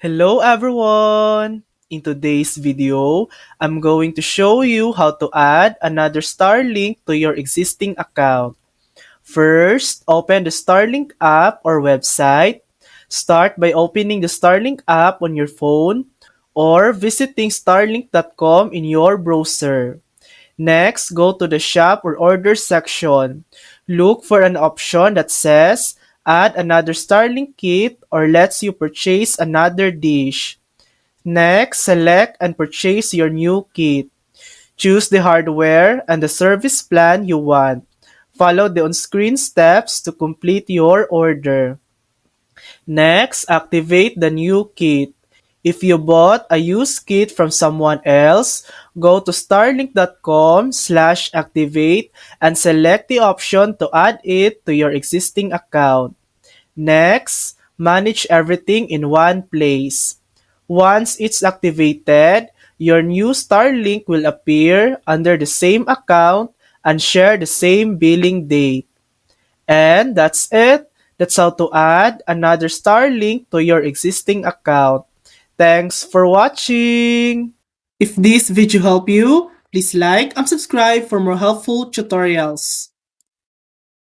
Hello everyone! In today's video, I'm going to show you how to add another Starlink to your existing account. First, open the Starlink app or website. Start by opening the Starlink app on your phone or visiting starlink.com in your browser. Next, go to the shop or order section. Look for an option that says add another Starlink kit or lets you purchase another dish. Next, select and purchase your new kit. Choose the hardware and the service plan you want. Follow the on-screen steps to complete your order. Next, activate the new kit. If you bought a used kit from someone else, go to starlink.com/activate and select the option to add it to your existing account. Next, manage everything in one place. Once it's activated, your new Starlink will appear under the same account and share the same billing date. And that's it. That's how to add another Starlink to your existing account. Thanks for watching! If this video helped you, please like and subscribe for more helpful tutorials.